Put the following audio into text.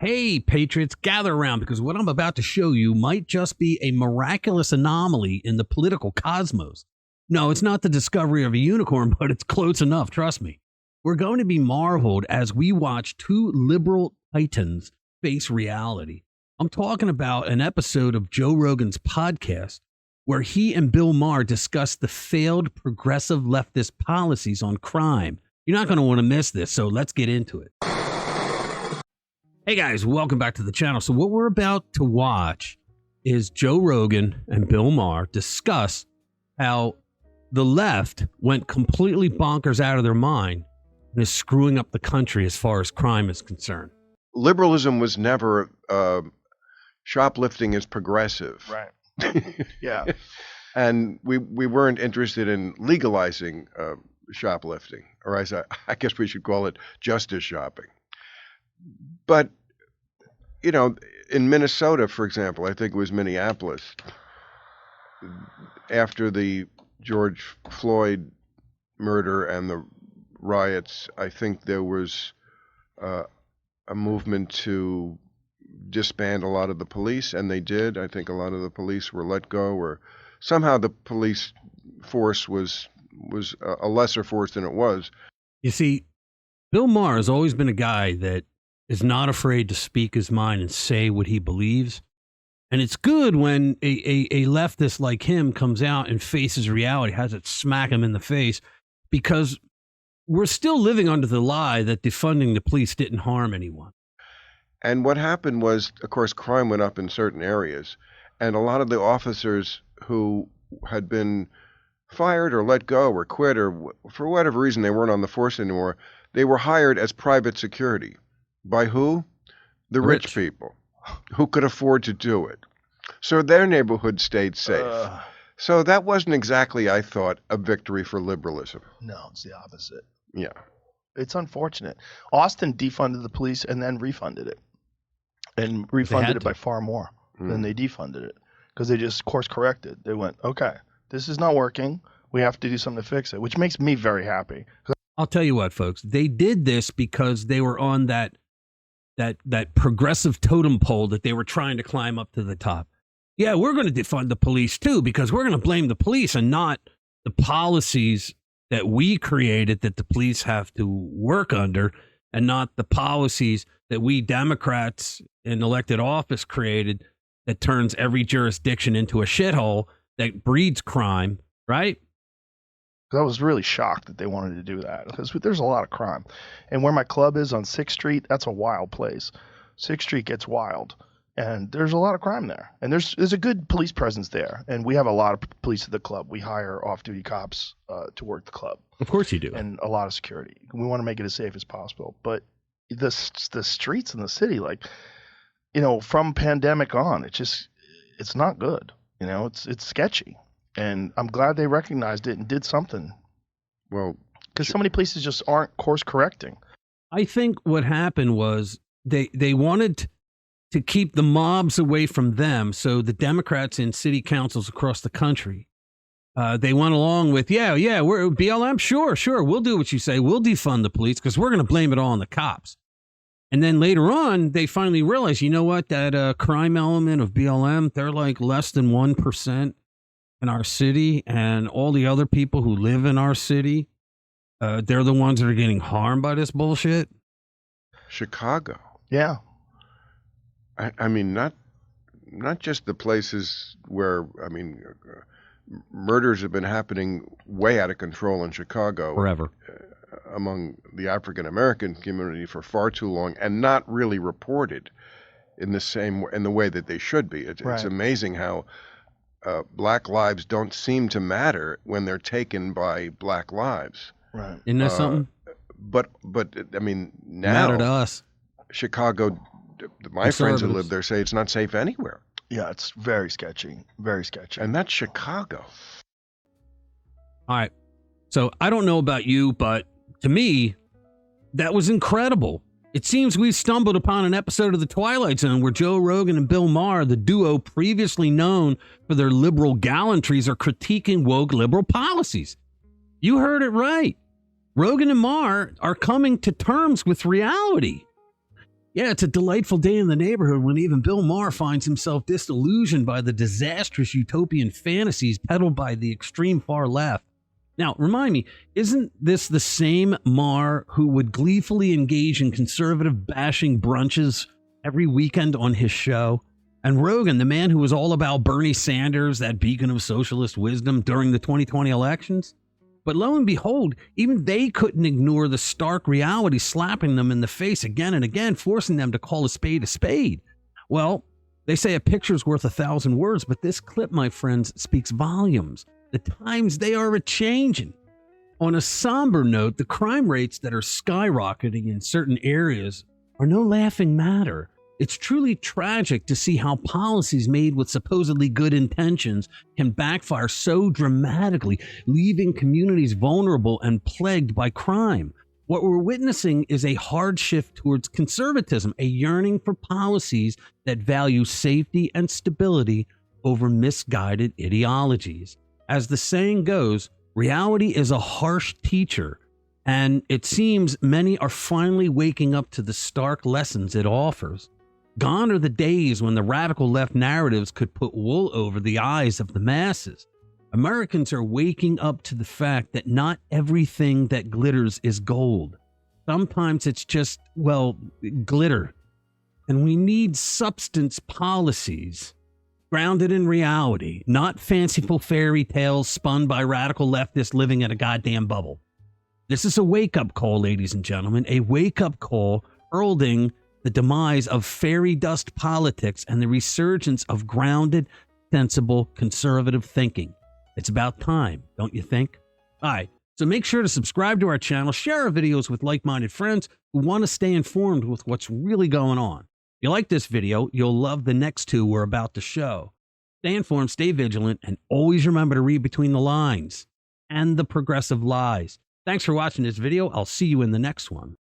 Hey, Patriots, gather around because what I'm about to show you might just be a miraculous anomaly in the political cosmos. No, it's not the discovery of a unicorn, but it's close enough, trust me. We're going to be marveled as we watch two liberal titans face reality. I'm talking about an episode of Joe Rogan's podcast where he and Bill Maher discuss the failed progressive leftist policies on crime. You're not going to want to miss this, so let's get into it. Hey guys, welcome back to the channel. So what we're about to watch is Joe Rogan and Bill Maher discuss how the left went completely bonkers out of their mind and is screwing up the country as far as crime is concerned. Liberalism was never shoplifting is progressive. Right. Yeah. And we weren't interested in legalizing shoplifting, or as I guess we should call it justice shopping. But, you know, in Minnesota, for example, I think it was Minneapolis, after the George Floyd murder and the riots, I think there was a movement to disband a lot of the police, and they did. I think a lot of the police were let go, or somehow the police force was a lesser force than it was. You see, Bill Maher has always been a guy that is not afraid to speak his mind and say what he believes. And it's good when a leftist like him comes out and faces reality, has it smack him in the face, because we're still living under the lie that defunding the police didn't harm anyone. And what happened was, of course, crime went up in certain areas, and a lot of the officers who had been fired or let go or quit, or for whatever reason they weren't on the force anymore, they were hired as private security. By who? The rich people who could afford to do it. So their neighborhood stayed safe. So that wasn't exactly, I thought, a victory for liberalism. No, it's the opposite. Yeah. It's unfortunate. Austin defunded the police and then refunded it. And refunded it by far more than they defunded it. Because they just course corrected. They went, okay, this is not working. We have to do something to fix it, which makes me very happy. I'll tell you what, folks, they did this because they were on that progressive totem pole that they were trying to climb up to the top. Yeah, we're going to defund the police too, because we're going to blame the police and not the policies that we created that the police have to work under, and not the policies that we Democrats in elected office created that turns every jurisdiction into a shithole that breeds crime, right? I was really shocked that they wanted to do that, because there's a lot of crime. And where my club is on 6th Street, that's a wild place. 6th Street gets wild, and there's a lot of crime there. And there's a good police presence there. And we have a lot of police at the club. We hire off-duty cops to work the club. Of course you do. And a lot of security. We want to make it as safe as possible. But the streets in the city, like, you know, from pandemic on, it's not good. You know, it's sketchy. And I'm glad they recognized it and did something. Well, because so many places just aren't course correcting. I think what happened was they wanted to keep the mobs away from them. So the Democrats in city councils across the country, they went along with, we're BLM. Sure. We'll do what you say. We'll defund the police because we're going to blame it all on the cops. And then later on, they finally realized, you know what, that crime element of BLM, they're like less than 1% in our city, and all the other people who live in our city, they're the ones that are getting harmed by this bullshit. Chicago. Yeah. I mean, not just the places where, murders have been happening way out of control in Chicago. Forever. Among the African American community for far too long, and not really reported in the way that they should be. It's amazing how black lives don't seem to matter when they're taken by black lives. Right. Isn't that something? But I mean, now matter to us. Chicago, my friends who live there say it's not safe anywhere. Yeah, it's very sketchy. Very sketchy. And that's Chicago. All right. So I don't know about you, but to me, that was incredible. It seems we've stumbled upon an episode of The Twilight Zone where Joe Rogan and Bill Maher, the duo previously known for their liberal gallantries, are critiquing woke liberal policies. You heard it right. Rogan and Maher are coming to terms with reality. Yeah, it's a delightful day in the neighborhood when even Bill Maher finds himself disillusioned by the disastrous utopian fantasies peddled by the extreme far left. Now, remind me, isn't this the same Maher who would gleefully engage in conservative bashing brunches every weekend on his show? And Rogan, the man who was all about Bernie Sanders, that beacon of socialist wisdom during the 2020 elections? But lo and behold, even they couldn't ignore the stark reality slapping them in the face again and again, forcing them to call a spade a spade. Well, they say a picture's worth 1,000 words, but this clip, my friends, speaks volumes. The times they are a-changing. On a somber note, the crime rates that are skyrocketing in certain areas are no laughing matter. It's truly tragic to see how policies made with supposedly good intentions can backfire so dramatically, leaving communities vulnerable and plagued by crime. What we're witnessing is a hard shift towards conservatism, a yearning for policies that value safety and stability over misguided ideologies. As the saying goes, reality is a harsh teacher, and it seems many are finally waking up to the stark lessons it offers. Gone are the days when the radical left narratives could put wool over the eyes of the masses. Americans are waking up to the fact that not everything that glitters is gold. Sometimes it's just, well, glitter. And we need substance policies grounded in reality, not fanciful fairy tales spun by radical leftists living in a goddamn bubble. This is a wake-up call, ladies and gentlemen, a wake-up call heralding the demise of fairy dust politics and the resurgence of grounded, sensible, conservative thinking. It's about time, don't you think? All right, so make sure to subscribe to our channel, share our videos with like-minded friends who want to stay informed with what's really going on. If you like this video, you'll love the next two we're about to show. Stay informed, stay vigilant, and always remember to read between the lines and the progressive lies. Thanks for watching this video. I'll see you in the next one.